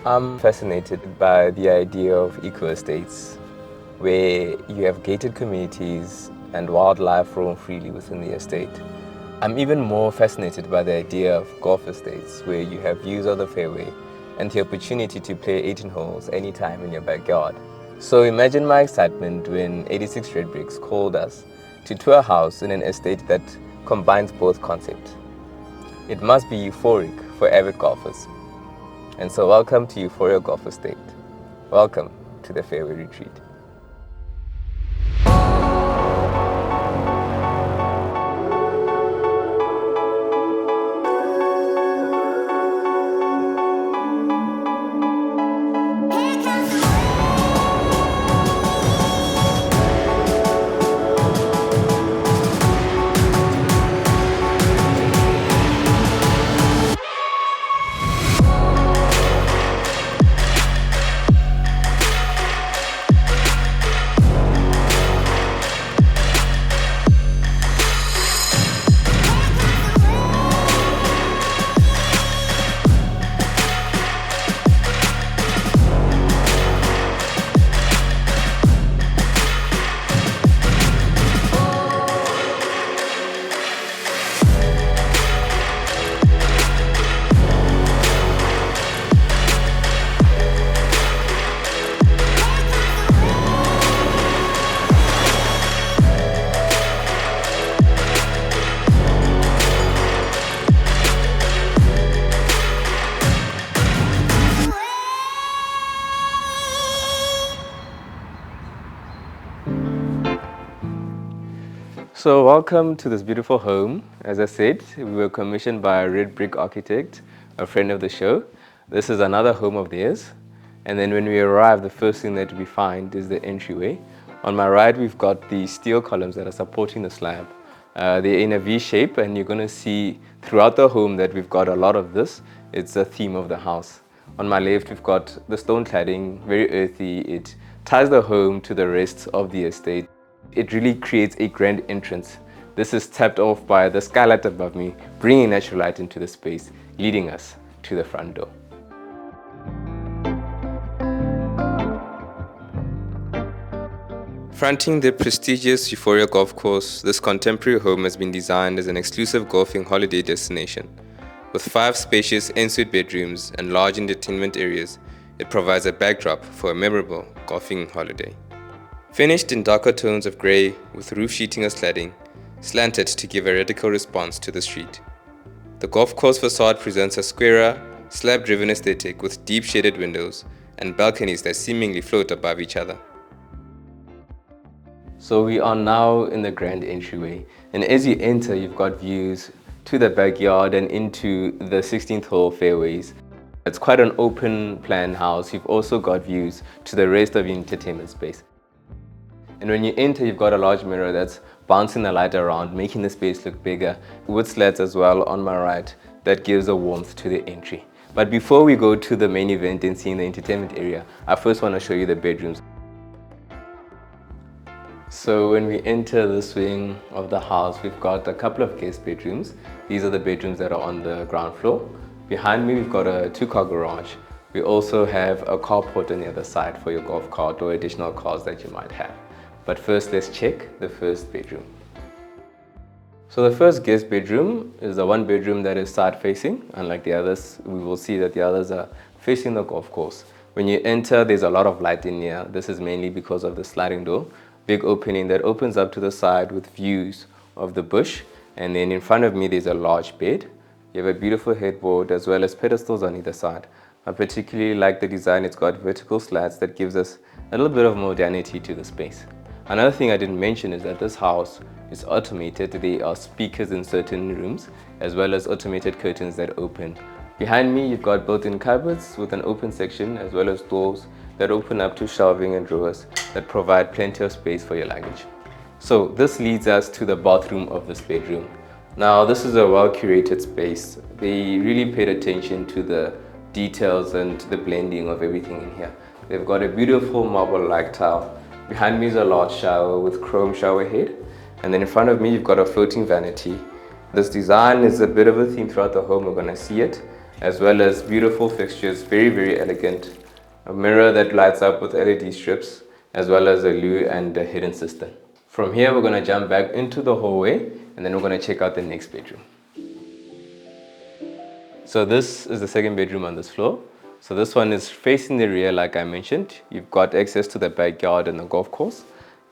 I'm fascinated by the idea of eco-estates, where you have gated communities and wildlife roam freely within the estate. I'm even more fascinated by the idea of golf estates, where you have views of the fairway and the opportunity to play 18 holes anytime in your backyard. So imagine my excitement when 86 Red Bricks called us to tour a house in an estate that combines both concepts. It must be euphoric for avid golfers. And so welcome to Euphoria Golf Estate. Welcome to the Fairway Retreat. So welcome to this beautiful home. As I said, we were commissioned by a Red Brick architect, a friend of the show. This is another home of theirs. And then when we arrive, the first thing that we find is the entryway. On my right, we've got the steel columns that are supporting the slab. They're in a V shape, and you're going to see throughout the home that we've got a lot of this. It's a theme of the house. On my left, we've got the stone cladding, very earthy. It ties the home to the rest of the estate. It really creates a grand entrance. This is tapped off by the skylight above me, bringing natural light into the space, leading us to the front door. Fronting the prestigious Euphoria golf course, this contemporary home has been designed as an exclusive golfing holiday destination. With 5 spacious ensuite bedrooms and large entertainment areas, it provides a backdrop for a memorable golfing holiday. Finished in darker tones of grey with roof sheeting as cladding, slanted to give a radical response to the street. The golf course facade presents a squarer, slab-driven aesthetic with deep shaded windows and balconies that seemingly float above each other. So we are now in the grand entryway, and as you enter, you've got views to the backyard and into the 16th hole fairways. It's quite an open plan house. You've also got views to the rest of your entertainment space. And when you enter, you've got a large mirror that's bouncing the light around, making the space look bigger, with slats as well on my right that gives a warmth to the entry. But before we go to the main event and seeing the entertainment area, I first want to show you the bedrooms. So when we enter this wing of the house, we've got a couple of guest bedrooms. These are the bedrooms that are on the ground floor. Behind me, we've got a 2-car garage. We also have a carport on the other side for your golf cart or additional cars that you might have. But first, let's check the first bedroom. So the first guest bedroom is the one bedroom that is side facing. Unlike the others, we will see that the others are facing the golf course. When you enter, there's a lot of light in here. This is mainly because of the sliding door. Big opening that opens up to the side with views of the bush. And then in front of me, there's a large bed. You have a beautiful headboard as well as pedestals on either side. I particularly like the design. It's got vertical slats that gives us a little bit of modernity to the space. Another thing I didn't mention is that this house is automated. There are speakers in certain rooms as well as automated curtains that open. Behind me, you've got built-in cupboards with an open section as well as doors that open up to shelving and drawers that provide plenty of space for your luggage. So this leads us to the bathroom of this bedroom. Now this is a well-curated space. They really paid attention to the details and the blending of everything in here. They've got a beautiful marble-like tile. Behind me is a large shower with chrome shower head. And then in front of me, you've got a floating vanity. This design is a bit of a theme throughout the home. We're going to see it. as well as beautiful fixtures, very elegant. A mirror that lights up with LED strips, as well as a loo and a hidden cistern. From here, we're going to jump back into the hallway, and then we're going to check out the next bedroom. So this is the second bedroom on this floor. So this one is facing the rear, like I mentioned. You've got access to the backyard and the golf course.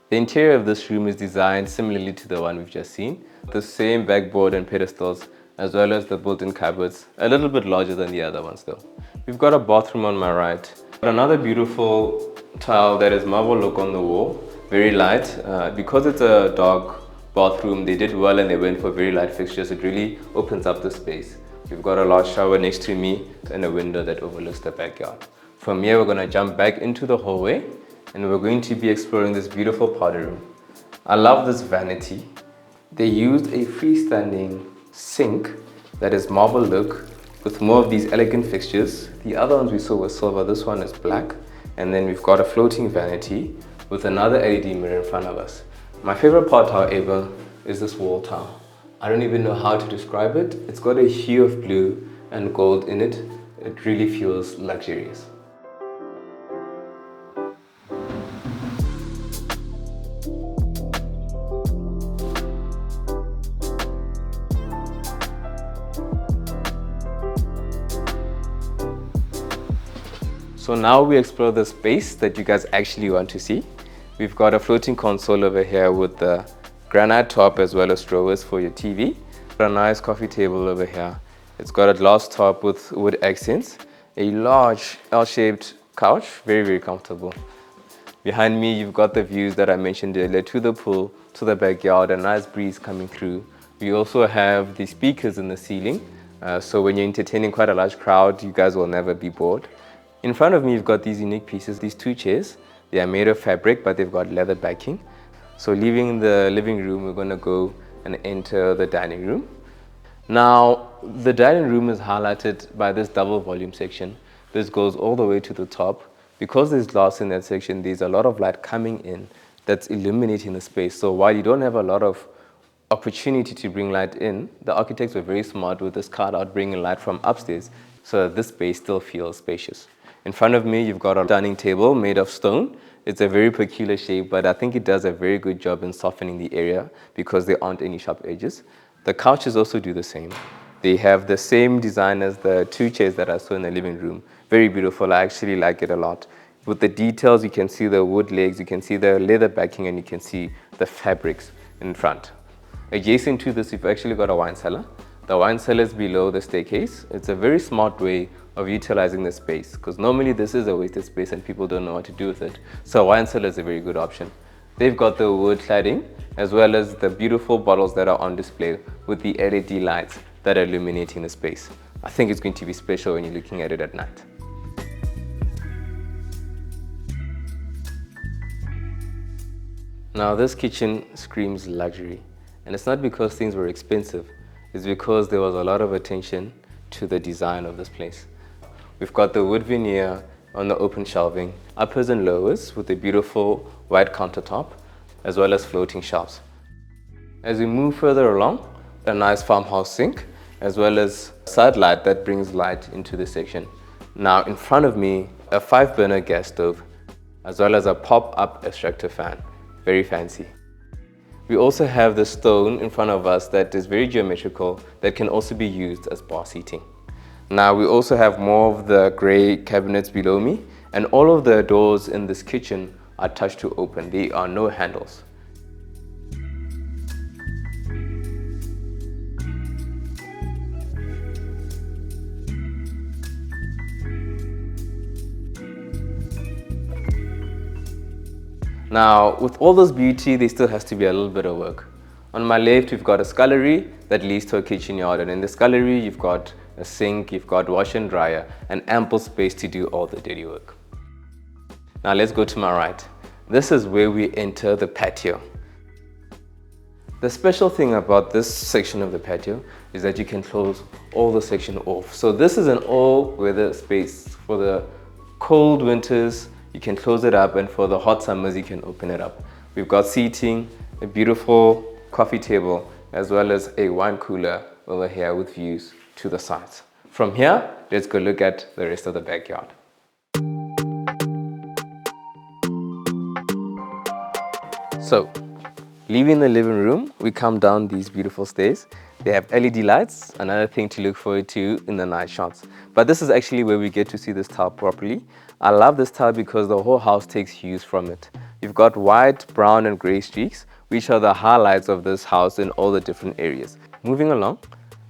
The interior of this room is designed similarly to the one we've just seen. The same backboard and pedestals, as well as the built-in cupboards, a little bit larger than the other ones though. We've got a bathroom on my right. Another beautiful tile that is marble look on the wall, very light. Because it's a dark bathroom, they did well and they went for very light fixtures. It really opens up the space. We've got a large shower next to me and a window that overlooks the backyard. From here, we're going to jump back into the hallway and we're going to be exploring this beautiful powder room. I love this vanity. They used a freestanding sink that is marble look with more of these elegant fixtures. The other ones we saw were silver, this one is black. And then we've got a floating vanity with another LED mirror in front of us. My favorite part, however, is this wall tile. I don't even know how to describe it. It's got a hue of blue and gold in it. It really feels luxurious. So now we explore the space that you guys actually want to see. We've got a floating console over here with the granite top as well as drawers for your TV. A nice coffee table over here. It's got a glass top with wood accents. A large L-shaped couch, very comfortable. Behind me, you've got the views that I mentioned earlier to the pool, to the backyard, a nice breeze coming through. We also have the speakers in the ceiling. So when you're entertaining quite a large crowd, you guys will never be bored. In front of me, you've got these unique pieces, these two chairs. They are made of fabric, but they've got leather backing. So leaving the living room, we're going to go and enter the dining room. Now, the dining room is highlighted by this double volume section. This goes all the way to the top. Because there's glass in that section, there's a lot of light coming in that's illuminating the space. So while you don't have a lot of opportunity to bring light in, the architects were very smart with this cutout bringing light from upstairs so that this space still feels spacious. In front of me, you've got a dining table made of stone. It's a very peculiar shape, but I think it does a very good job in softening the area because there aren't any sharp edges. The couches also do the same. They have the same design as the two chairs that I saw in the living room. Very beautiful. I actually like it a lot. With the details, you can see the wood legs, you can see the leather backing, and you can see the fabrics in front. Adjacent to this, we've actually got a wine cellar. The wine cellar is below the staircase. It's a very smart way of utilizing the space because normally this is a wasted space and people don't know what to do with it. So a wine cellar is a very good option. They've got the wood cladding as well as the beautiful bottles that are on display with the LED lights that are illuminating the space. I think it's going to be special when you're looking at it at night. Now this kitchen screams luxury, and it's not because things were expensive, it's because there was a lot of attention to the design of this place. We've got the wood veneer on the open shelving, uppers and lowers with a beautiful white countertop, as well as floating shelves. As we move further along, a nice farmhouse sink, as well as a side light that brings light into the section. Now in front of me, a 5-burner gas stove, as well as a pop-up extractor fan. Very fancy. We also have the stone in front of us that is very geometrical that can also be used as bar seating. Now we also have more of the grey cabinets below me, and all of the doors in this kitchen are touch to open. There are no handles. Now, with all this beauty, there still has to be a little bit of work. On my left, we've got a scullery that leads to a kitchen yard, and in the scullery, you've got a sink, you've got wash and dryer, and ample space to do all the dirty work. Now let's go to my right. This is where we enter the patio. The special thing about this section of the patio is that you can close all the section off. So this is an all-weather space. For the cold winters, you can close it up, and for the hot summers, you can open it up. We've got seating, a beautiful coffee table, as well as a wine cooler over here with views to the sides. From here, let's go look at the rest of the backyard. So, leaving the living room, we come down these beautiful stairs. They have LED lights, another thing to look forward to in the night shots. But this is actually where we get to see this tile properly. I love this tile because the whole house takes hues from it. You've got white, brown and grey streaks, which are the highlights of this house in all the different areas. Moving along,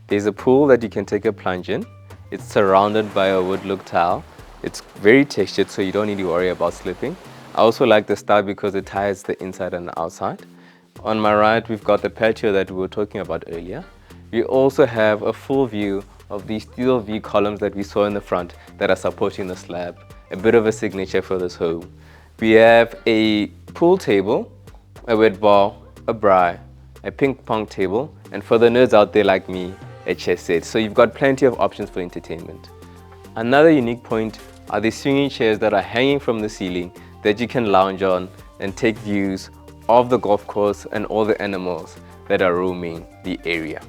there's a pool that you can take a plunge in. It's surrounded by a wood look tile. It's very textured, so you don't need to worry about slipping. I also like the style because it ties the inside and the outside. On my right, we've got the patio that we were talking about earlier. We also have a full view of these steel V columns that we saw in the front that are supporting the slab. A bit of a signature for this home. We have a pool table, a wet bar, a braai, a ping pong table, and for the nerds out there like me, a chess set. So you've got plenty of options for entertainment. Another unique point are the swinging chairs that are hanging from the ceiling that you can lounge on and take views of the golf course and all the animals that are roaming the area.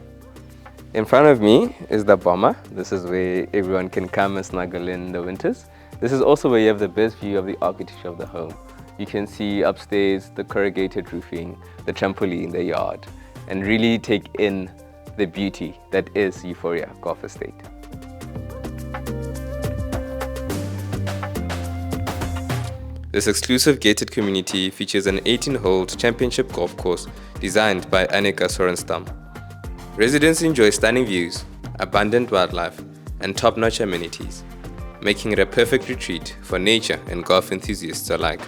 In front of me is the bomber. This is where everyone can come and snuggle in the winters. This is also where you have the best view of the architecture of the home. You can see upstairs the corrugated roofing, the trampoline, the yard, and really take in the beauty that is Euphoria Golf Estate. This exclusive gated community features an 18-hole championship golf course designed by Annika Sorenstam. Residents enjoy stunning views, abundant wildlife, and top-notch amenities, making it a perfect retreat for nature and golf enthusiasts alike.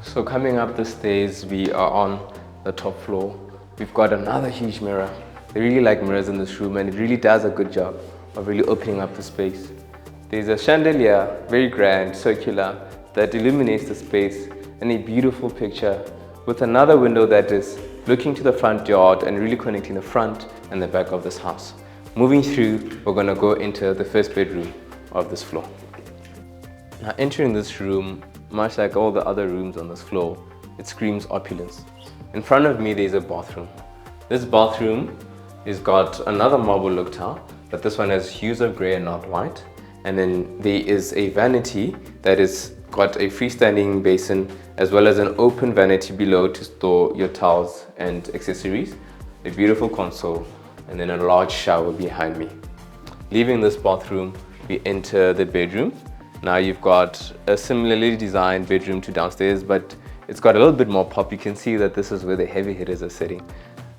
So coming up the stairs, we are on the top floor. We've got another huge mirror. I really like mirrors in this room, and it really does a good job of really opening up the space. There's a chandelier, very grand, circular, that illuminates the space, and a beautiful picture with another window that is looking to the front yard and really connecting the front and the back of this house. Moving through, we're going to go into the first bedroom of this floor. Now entering this room, much like all the other rooms on this floor, it screams opulence. In front of me there's a bathroom. This bathroom has got another marble look tile, but this one has hues of grey and not white. And then there is a vanity that is got a freestanding basin as well as an open vanity below to store your towels and accessories, a beautiful console, and then a large shower behind me. Leaving this bathroom, we enter the bedroom. Now you've got a similarly designed bedroom to downstairs, but it's got a little bit more pop. You can see that this is where the heavy hitters are sitting.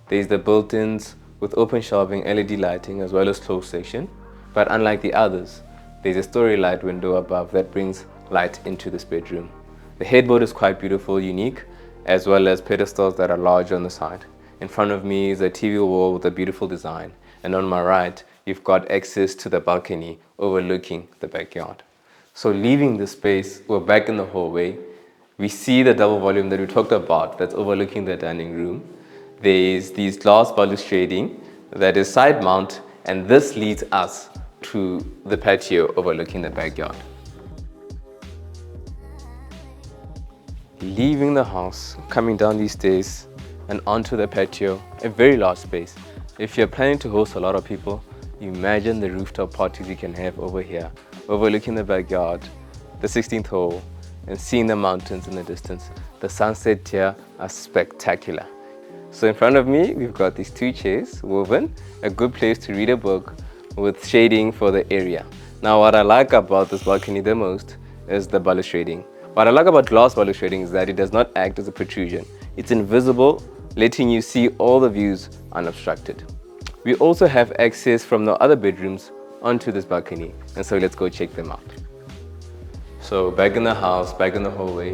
There's the built-ins with open shelving, LED lighting, as well as closed section. But unlike the others, there's a story light window above that brings light into this bedroom. The headboard is quite beautiful, unique, as well as pedestals that are large on the side. In front of me is a TV wall with a beautiful design, and on my right, you've got access to the balcony overlooking the backyard. So leaving the space, we're back in the hallway. We see the double volume that we talked about that's overlooking the dining room. There's these glass balustrading that is side mount, and this leads us to the patio overlooking the backyard. Leaving the house, coming down these stairs and onto the patio, a very large space. If you're planning to host a lot of people, imagine the rooftop parties you can have over here, overlooking the backyard, the 16th hole, and seeing the mountains in the distance. The sunset here are spectacular. So in front of me, we've got these two chairs woven, a good place to read a book with shading for the area. Now what I like about this balcony the most is the balustrading. What I like about glass balustrading is that it does not act as a protrusion. It's invisible, letting you see all the views unobstructed. We also have access from the other bedrooms onto this balcony, and so let's go check them out. So back in the house, back in the hallway,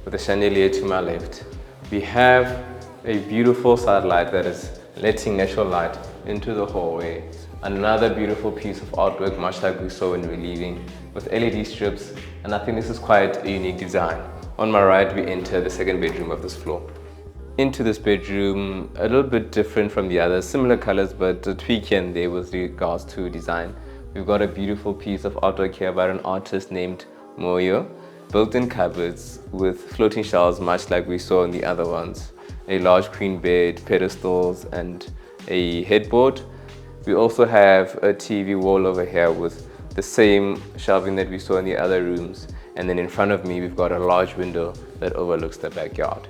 with the chandelier to my left, we have a beautiful sidelight that is letting natural light into the hallway. Another beautiful piece of artwork, much like we saw when we were leaving, with LED strips, and I think this is quite a unique design. On my right, we enter the second bedroom of this floor. Into this bedroom, a little bit different from the others, similar colors, but a tweak here and there with regards to design. We've got a beautiful piece of artwork here by an artist named Moyo. built-in cupboards with floating shelves, much like we saw in the other ones, a large queen bed, pedestals, and a headboard. We also have a TV wall over here with the same shelving that we saw in the other rooms. And then in front of me, we've got a large window that overlooks the backyard.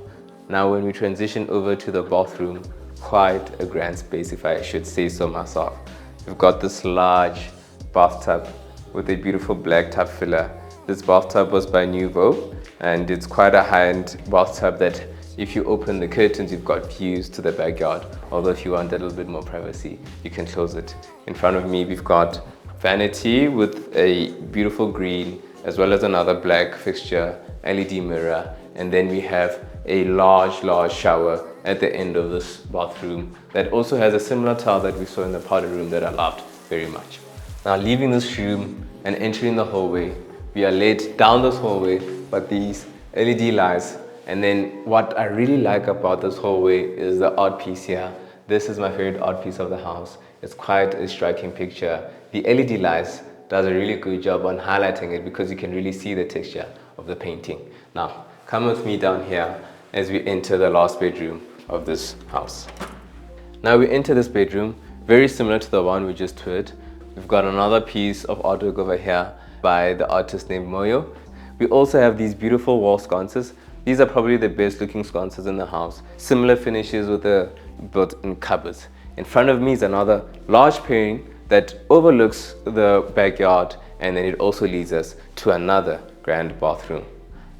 Now, when we transition over to the bathroom, quite a grand space, if I should say so myself. We've got this large bathtub with a beautiful black tub filler. This bathtub was by Nouveau, and it's quite a high-end bathtub that if you open the curtains, you've got views to the backyard. Although if you want a little bit more privacy, you can close it. In front of me, we've got vanity with a beautiful green, as well as another black fixture, LED mirror. And then we have a large shower at the end of this bathroom that also has a similar tile that we saw in the powder room that I loved very much. Now, leaving this room and entering the hallway, we are led down this hallway by these LED lights. And then what I really like about this hallway is the art piece here. This is my favorite art piece of the house. It's quite a striking picture. The LED lights does a really good job on highlighting it because you can really see the texture of the painting. Now, come with me down here as we enter the last bedroom of this house. Now we enter this bedroom, very similar to the one we just toured. We've got another piece of artwork over here by the artist named Moyo. We also have these beautiful wall sconces. These are probably the best looking sconces in the house. Similar finishes with the built-in cupboards. In front of me is another large pairing that overlooks the backyard, and then it also leads us to another grand bathroom.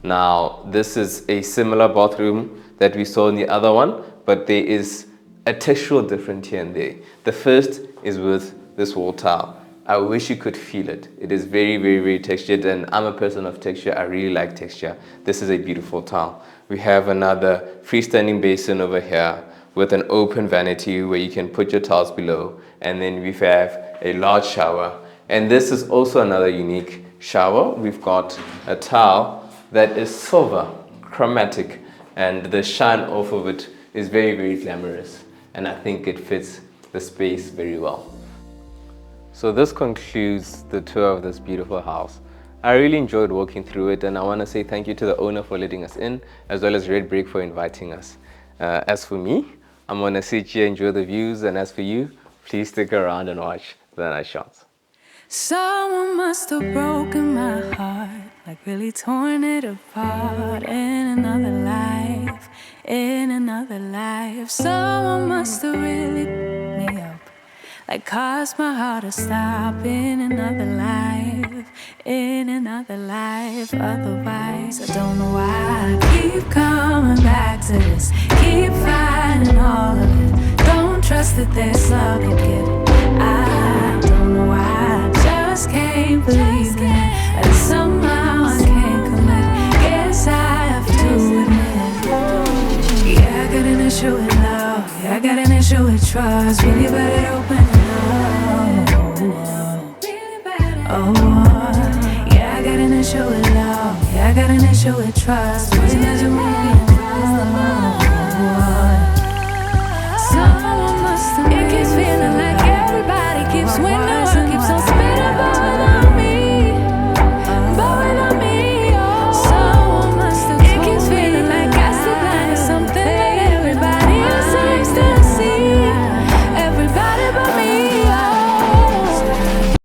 Now, this is a similar bathroom that we saw in the other one, but there is a textural difference here and there. The first is with this wall tile. I wish you could feel it. It is very textured, and I'm a person of texture. I really like texture. This is a beautiful tile. We have another freestanding basin over here with an open vanity where you can put your towels below. And then we have a large shower. And this is also another unique shower. We've got a towel that is silver, chromatic, and the shine off of it is very glamorous. And I think it fits the space very well. So this concludes the tour of this beautiful house. I really enjoyed walking through it, and I want to say thank you to the owner for letting us in, as well as Red Brick for inviting us. As for me, I'm going to sit here, enjoy the views, and as for you, please stick around and watch the nice shots. Someone must have broken my heart, like really torn it apart in another life, in another life. Someone must have really beat me up, like caused my heart to stop in another life, in another life. Otherwise, I don't know why I keep coming back to this, keep finding all of it. Don't trust that there's love you get. I don't know why I just can't believe it, and somehow I can't commit. Guess I have to admit, yeah, I got an issue with love, yeah, I got an issue with trust. Really better open it up. Oh, yeah, I got an issue with love, yeah, I got an issue with trust. Wasn't as a